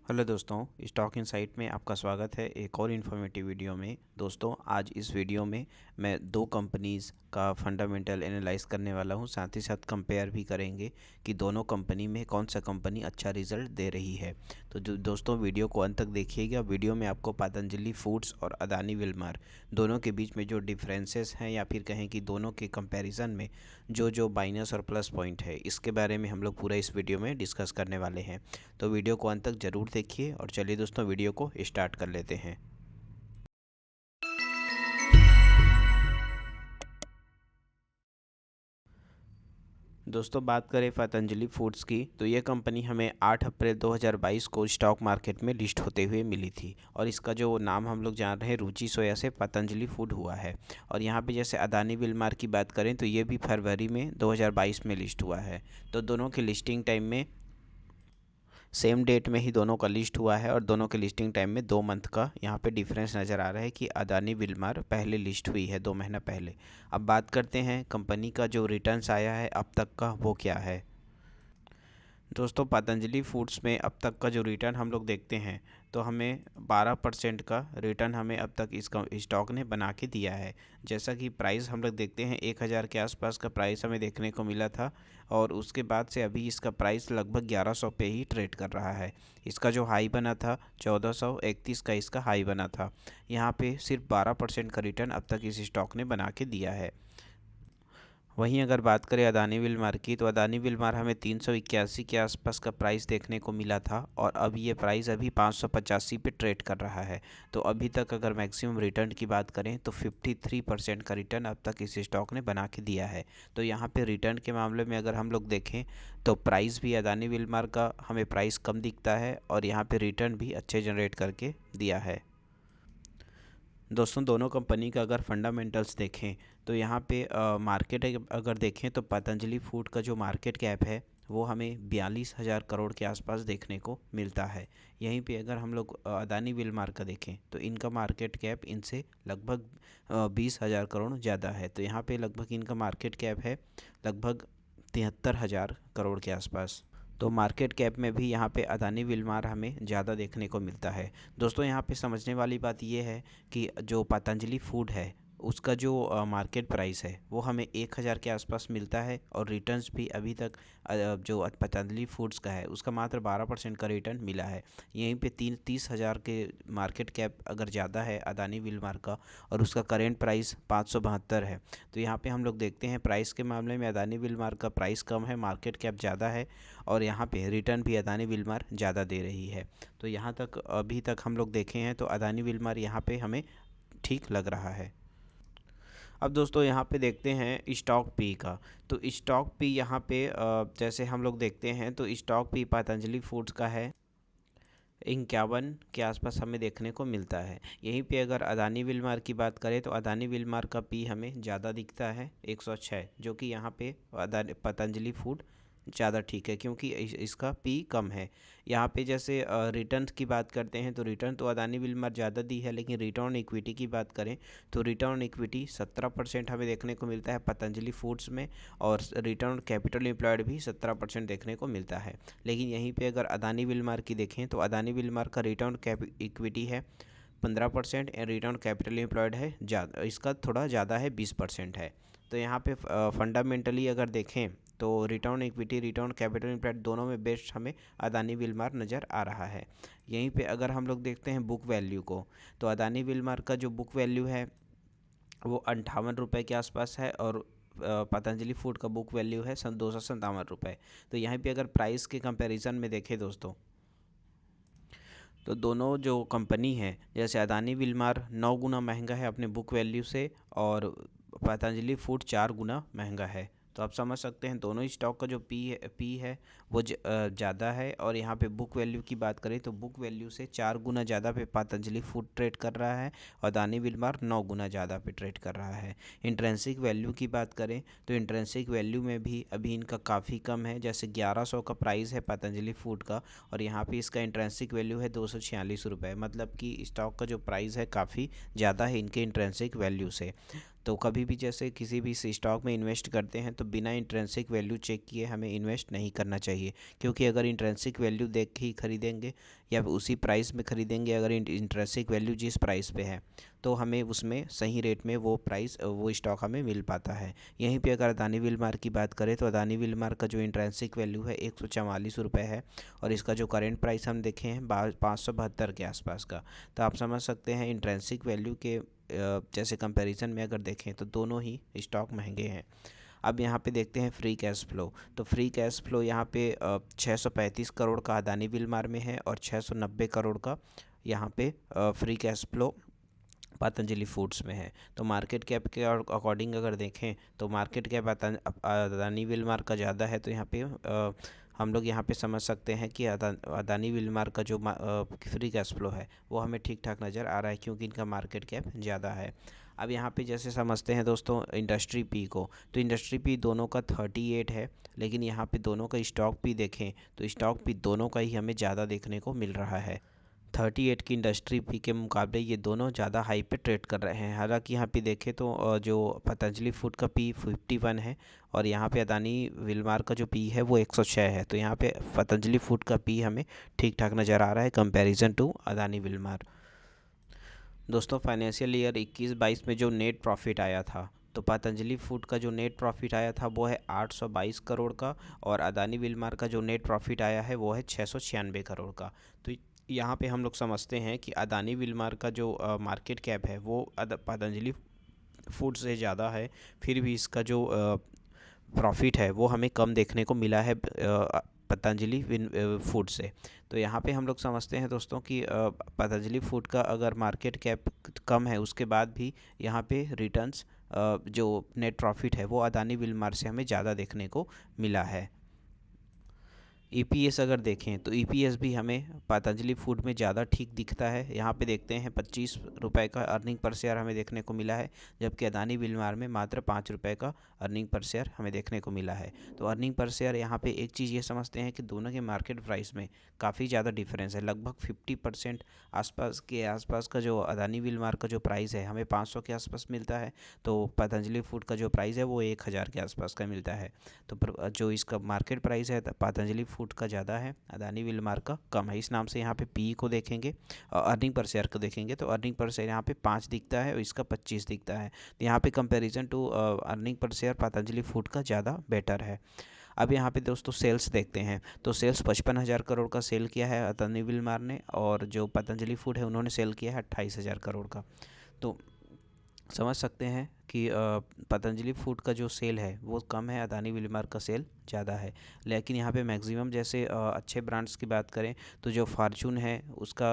Hello दोस्तों, stock insight में आपका स्वागत है एक और इन्फॉर्मेटिव वीडियो में। दोस्तों, आज इस वीडियो में मैं दो कंपनीज़ का फंडामेंटल एनालाइज करने वाला हूं, साथ ही साथ कंपेयर भी करेंगे कि दोनों कंपनी में कौन सा कंपनी अच्छा रिजल्ट दे रही है। तो जो दोस्तों, वीडियो को अंत तक देखिएगा। वीडियो में आपको पतंजलि फूड्स और अदानी विल्मर दोनों के बीच में जो डिफरेंसेस हैं, या फिर कहें कि दोनों के कंपैरिजन में जो जो माइनस और प्लस पॉइंट है, इसके बारे में हम लोग पूरा इस वीडियो में डिस्कस करने वाले हैं। तो वीडियो को अंत तक ज़रूर देखिए और चलिए दोस्तों, वीडियो को स्टार्ट कर लेते हैं। दोस्तों, बात करें पतंजलि फूड्स की, तो ये कंपनी हमें 8 अप्रैल 2022 को स्टॉक मार्केट में लिस्ट होते हुए मिली थी। और इसका जो नाम हम लोग जान रहे हैं, रुचि सोया से पतंजलि फूड हुआ है। और यहाँ पे जैसे अदानी विल्मर की बात करें तो ये भी फरवरी में 2022 में लिस्ट हुआ है। तो दोनों के लिस्टिंग टाइम में सेम डेट में ही दोनों का लिस्ट हुआ है, और दोनों के लिस्टिंग टाइम में 2 मंथ का यहाँ पे डिफरेंस नज़र आ रहा है कि अदानी विल्मर पहले लिस्ट हुई है 2 महीना पहले। अब बात करते हैं कंपनी का जो रिटर्न्स आया है अब तक का, वो क्या है। दोस्तों, पतंजलि फूड्स में अब तक का जो रिटर्न हम लोग देखते हैं, तो हमें 12% का रिटर्न हमें अब तक इसका स्टॉक ने बना के दिया है। जैसा कि प्राइस हम लोग देखते हैं, 1000 के आसपास का प्राइस हमें देखने को मिला था, और उसके बाद से अभी इसका प्राइस लगभग 1100 पे ही ट्रेड कर रहा है। इसका जो हाई बना था 1431 का इसका हाई बना था। यहाँ पे सिर्फ 12% का रिटर्न अब तक इस स्टॉक ने बना के दिया है। वहीं अगर बात करें अदानी विल्मर की, तो अदानी विल्मर हमें 381 के आसपास का प्राइस देखने को मिला था, और अब ये प्राइस अभी 585 पे ट्रेड कर रहा है। तो अभी तक अगर मैक्सिमम रिटर्न की बात करें तो 53% का रिटर्न अब तक इस स्टॉक ने बना के दिया है। तो यहाँ पे रिटर्न के मामले में अगर हम लोग देखें तो प्राइस भी अदानी विल्मर का हमें प्राइस कम दिखता है, और यहाँ पे रिटर्न भी अच्छे जनरेट करके दिया है। दोस्तों, दोनों कंपनी का अगर फंडामेंटल्स देखें तो यहाँ पे मार्केट अगर देखें तो पतंजलि फूड का जो मार्केट कैप है वो हमें 42,000 करोड़ के आसपास देखने को मिलता है। यहीं पे अगर हम लोग अदानी विल्मर का देखें तो इनका मार्केट कैप इनसे लगभग 20,000 करोड़ ज़्यादा है। तो यहाँ पे लगभग इनका मार्केट कैप है लगभग 73,000 करोड़ के आसपास। तो मार्केट कैप में भी यहाँ पे अदानी विल्मर हमें ज़्यादा देखने को मिलता है। दोस्तों, यहाँ पे समझने वाली बात ये है कि जो पतंजलि फूड है उसका जो मार्केट प्राइस है वो हमें 1000 के आसपास मिलता है, और रिटर्न्स भी अभी तक जो पतंजलि फूड्स का है उसका मात्र 12% का रिटर्न मिला है। यहीं पे 30,000 के मार्केट कैप अगर ज़्यादा है अदानी विल्मर का, और उसका करेंट प्राइस 572 है। तो यहाँ पे हम लोग देखते हैं प्राइस के मामले में अदानी विल्मर का प्राइस कम है, मार्केट कैप ज़्यादा है, और यहाँ पे रिटर्न भी अदानी विल्मर ज़्यादा दे रही है। तो यहाँ तक अभी तक हम लोग देखे हैं तो अदानी विल्मर यहाँ पे हमें ठीक लग रहा है। अब दोस्तों, यहाँ पे देखते हैं स्टॉक पी का। तो स्टॉक पी यहाँ पे जैसे हम लोग देखते हैं तो स्टॉक पी पतंजलि फूड्स का है 51 के आसपास हमें देखने को मिलता है। यहीं पे अगर अदानी विल्मर की बात करें तो अदानी विल्मर का पी हमें ज़्यादा दिखता है 106, जो कि यहाँ पे अदानी पतंजलि फूड ज़्यादा ठीक है, क्योंकि इसका पी कम है। यहाँ पे जैसे रिटर्न की बात करते हैं तो रिटर्न तो अदानी विल्मर ज़्यादा दी है, लेकिन रिटर्न ऑन इक्विटी की बात करें तो रिटर्न ऑन इक्विटी 17% हमें देखने को मिलता है पतंजलि फूड्स में, और रिटर्न ऑन कैपिटल एम्प्लॉयड भी 17% देखने को मिलता है। लेकिन यहीं पे अगर अदानी विल्मर की देखें तो अदानी विल्मर का रिटर्न कैप इक्विटी है 15%, एंड रिटर्न कैपिटल एम्प्लॉयड है ज़्यादा, इसका थोड़ा ज़्यादा है 20% है। तो यहाँ पे फंडामेंटली अगर देखें तो return equity, return capital employed दोनों में बेस्ट हमें अदानी विल्मर नज़र आ रहा है। यहीं पे अगर हम लोग देखते हैं बुक वैल्यू को, तो अदानी विल्मर का जो बुक वैल्यू है वो 58 रुपये के आसपास है, और पतंजलि फूड का बुक वैल्यू है 257 रुपये। तो यहाँ पे अगर प्राइस के कंपैरिजन में देखें दोस्तों, तो दोनों जो कंपनी है, जैसे अदानी विल्मर 9 गुना महंगा है अपने बुक वैल्यू से, और पतंजलि फूड 4 गुना महंगा है। तो आप समझ सकते हैं दोनों ही स्टॉक का जो पी है वो ज़्यादा है। और यहाँ पे बुक वैल्यू की बात करें तो बुक वैल्यू से 4 गुना ज़्यादा पे पतंजलि फूड ट्रेड कर रहा है, और अदानी विल्मर 9 गुना ज़्यादा पे ट्रेड कर रहा है। इंट्रेंसिक वैल्यू की बात करें तो इंट्रेंसिक वैल्यू में भी अभी इनका काफ़ी कम है। जैसे 1100 का प्राइस है पतंजलि फूड का, और यहाँ पे इसका इंट्रेंसिक वैल्यू है 246 रुपये, मतलब कि स्टॉक का जो प्राइस है काफ़ी ज़्यादा है इनके इंट्रेंसिक वैल्यू से। तो कभी भी जैसे किसी भी स्टॉक में इन्वेस्ट करते हैं तो बिना इंट्रिंसिक वैल्यू चेक किए हमें इन्वेस्ट नहीं करना चाहिए, क्योंकि अगर इंट्रिंसिक वैल्यू देख के ही खरीदेंगे या उसी प्राइस में खरीदेंगे, अगर इंट्रिंसिक वैल्यू जिस प्राइस पे है तो हमें उसमें सही रेट में वो स्टॉक हमें मिल पाता है। यहीं पे अगर अदानी विलमार की बात करें तो अदानी विलमार का जो इंट्रिंसिक वैल्यू है 144 रुपये है, और इसका जो करेंट प्राइस हम देखें हैं 572 के आसपास का। तो आप समझ सकते हैं इंट्रिंसिक वैल्यू के जैसे कंपैरिजन में अगर देखें तो दोनों ही स्टॉक महंगे हैं। अब यहाँ पे देखते हैं फ्री कैश फ्लो। तो फ्री कैश फ्लो यहाँ पे 635 करोड़ का अदानी विलमार में है और 690 करोड़ का यहाँ पे free cash flow Patanjali foods में है। तो मार्केट कैप के अकॉर्डिंग अगर देखें तो मार्केट कैप अदानी विलमार का ज़्यादा है, तो यहाँ पे हम लोग यहाँ पे समझ सकते हैं कि अदानी विलमार का जो फ्री कैश फ्लो है वो हमें ठीक ठाक नज़र आ रहा है, क्योंकि इनका मार्केट कैप ज़्यादा है। अब यहाँ पे जैसे समझते हैं दोस्तों इंडस्ट्री पी को, तो इंडस्ट्री पी दोनों का 38 है, लेकिन यहाँ पे दोनों का स्टॉक पी देखें तो स्टॉक पी दोनों का ही हमें ज़्यादा देखने को मिल रहा है। 38 की इंडस्ट्री पी के मुकाबले ये दोनों ज़्यादा हाई पे ट्रेड कर रहे हैं। हालांकि यहाँ पे देखें तो जो पतंजलि फूड का पी 51 है और यहाँ पे अदानी विलमार का जो पी है वो 106 है। तो यहाँ पे पतंजलि फूड का पी हमें ठीक ठाक नज़र आ रहा है कंपैरिजन टू अदानी विलमार। दोस्तों फाइनेंशियल ईयर 21-22 में जो नेट प्रॉफिट आया था, तो पतंजलि फूड का जो नेट प्रॉफिट आया था वो है 822 करोड़ का, और अदानी विलमार का जो नेट प्रॉफिट आया है वो है 696 करोड़ का। तो यहाँ पे हम लोग समझते हैं कि अदानी विलमार का जो मार्केट कैप है वो पतंजलि फूड से ज़्यादा है, फिर भी इसका जो प्रॉफिट है वो हमें कम देखने को मिला है पतंजलि फूड से। तो यहाँ पे हम लोग समझते हैं दोस्तों कि पतंजलि फूड का अगर मार्केट कैप कम है उसके बाद भी यहाँ पे रिटर्न्स जो नेट प्रॉफिट है वो अदानी विलमार से हमें ज़्यादा देखने को मिला है। ईपीएस अगर देखें तो ईपीएस भी हमें पतंजलि फूड में ज़्यादा ठीक दिखता है। यहाँ पे देखते हैं 25 रुपये का अर्निंग पर शेयर हमें देखने को मिला है, जबकि अदानी विलमार में मात्र 5 रुपये का अर्निंग पर शेयर हमें देखने को मिला है। तो अर्निंग पर शेयर यहाँ पे एक चीज़ ये समझते हैं कि दोनों के मार्केट प्राइस में काफ़ी ज़्यादा डिफरेंस है, लगभग 50% आसपास का जो अदानी विलमार का जो प्राइस है हमें 500 के आसपास मिलता है, तो पतंजलि फूड का जो प्राइस है वो 1000 के आसपास का मिलता है। तो जो इसका मार्केट प्राइस है पतंजलि फूड का ज़्यादा है, अदानी विलमार का कम है। इस नाम से यहाँ पे पी को देखेंगे और अर्निंग पर शेयर को देखेंगे तो अर्निंग पर शेयर यहाँ पे 5 दिखता है और इसका 25 दिखता है। तो यहाँ पे comparison to earning per share Patanjali food का ज़्यादा बेटर है। अब यहाँ पे दोस्तों सेल्स देखते हैं, तो सेल्स 55,000 करोड़ का सेल किया है अदानी विलमार ने, और जो पतंजलि फूड है उन्होंने सेल किया है 28,000 करोड़ का। तो समझ सकते हैं कि पतंजलि फूड का जो सेल है वो कम है, अदानी विलमार का सेल ज़्यादा है। लेकिन यहाँ पे मैक्सिमम जैसे अच्छे ब्रांड्स की बात करें तो जो फार्चून है उसका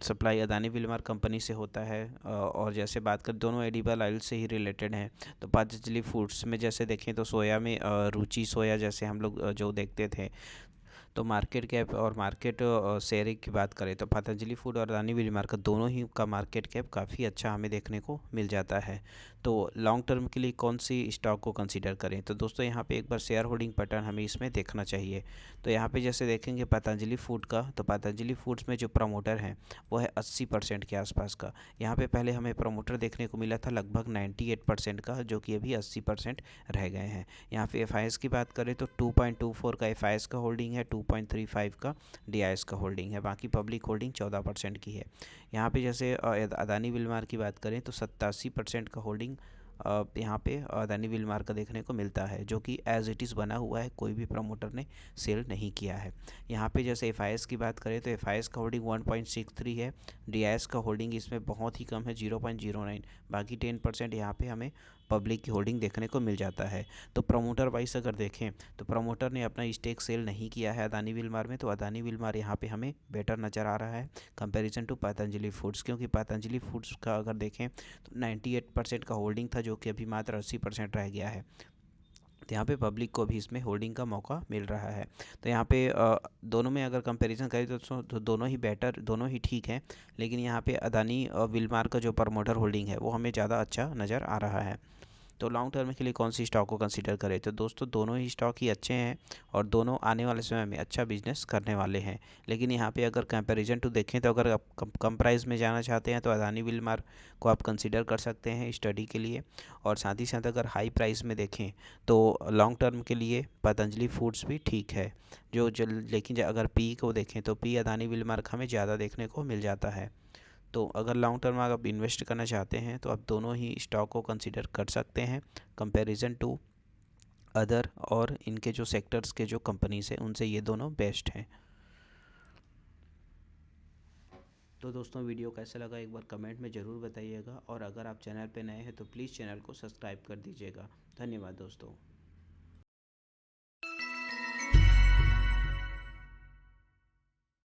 सप्लाई अदानी विलमार कंपनी से होता है, और जैसे बात करें दोनों एडिबल ऑयल से ही रिलेटेड हैं। तो पतंजलि फूड्स में जैसे देखें तो सोया में रुचि सोया जैसे हम लोग जो देखते थे। तो मार्केट कैप और मार्केट शेयर की बात करें तो पतंजलि फूड और अदानी विलमार का दोनों ही का मार्केट कैप काफ़ी अच्छा हमें देखने को मिल जाता है। तो लॉन्ग टर्म के लिए कौन सी स्टॉक को कंसीडर करें, तो दोस्तों यहाँ पे एक बार शेयर होल्डिंग पैटर्न हमें इसमें देखना चाहिए। तो यहाँ पे जैसे देखेंगे पतंजलि फूड का, तो पतंजलि फूड्स में जो प्रमोटर हैं वो है 80% के आसपास का। यहाँ पे पहले हमें प्रमोटर देखने को मिला था लगभग 98% का, जो कि अभी 80% रह गए हैं। यहाँ पे एफ की बात करें तो 2.24 का एफ का होल्डिंग है, 2.35 का डी का होल्डिंग है, बाकी पब्लिक होल्डिंग 14% की है। यहाँ पे जैसे अदानी विलमार की बात करें तो 87% का होल्डिंग यहाँ पे अदानी विलमार का देखने को मिलता है, जो कि एज इट इज़ बना हुआ है, कोई भी प्रमोटर ने सेल नहीं किया है। यहाँ पे जैसे एफ की बात करें तो एफ का होल्डिंग 1.63 है, डी का होल्डिंग इसमें बहुत ही कम है 0.09, बाकी 10% यहाँ पे हमें पब्लिक की होल्डिंग देखने को मिल जाता है। तो प्रमोटर वाइज अगर देखें तो प्रमोटर ने अपना स्टेक सेल नहीं किया है अदानी विलमार में, तो अदानी विलमार यहाँ पे हमें बेटर नज़र आ रहा है कंपैरिजन टू पतंजलि फूड्स, क्योंकि पतंजलि फूड्स का अगर देखें तो 98% का होल्डिंग था, जो कि अभी मात्र 80% रह गया है। तो यहाँ पे पब्लिक को भी इसमें होल्डिंग का मौका मिल रहा है। तो यहाँ पे दोनों में अगर कंपैरिजन करें तो दोनों ही बेटर, दोनों ही ठीक हैं, लेकिन यहाँ पे अदानी विलमार का जो प्रमोटर होल्डिंग है वो हमें ज़्यादा अच्छा नज़र आ रहा है। तो लॉन्ग टर्म के लिए कौन सी स्टॉक को कंसीडर करें? तो दोस्तों दोनों ही स्टॉक ही अच्छे हैं और दोनों आने वाले समय में अच्छा बिजनेस करने वाले हैं। लेकिन यहाँ पे अगर कंपैरिजन टू देखें तो अगर आप कम प्राइस में जाना चाहते हैं तो अदानी विलमार को आप कंसीडर कर सकते हैं स्टडी के लिए। और साथ ही साथ अगर हाई प्राइस में देखें तो लॉन्ग टर्म के लिए पतंजलि फूड्स भी ठीक है। लेकिन अगर पी को देखें तो पी अदानी विलमार्क हमें ज़्यादा देखने को मिल जाता है। तो अगर लॉन्ग टर्म आप इन्वेस्ट करना चाहते हैं तो आप दोनों ही स्टॉक को कंसीडर कर सकते हैं कंपैरिजन टू अदर, और इनके जो सेक्टर्स के जो कंपनीज हैं उनसे ये दोनों बेस्ट हैं। तो दोस्तों वीडियो कैसा लगा एक बार कमेंट में ज़रूर बताइएगा, और अगर आप चैनल पे नए हैं तो प्लीज़ चैनल को सब्सक्राइब कर दीजिएगा। धन्यवाद दोस्तों।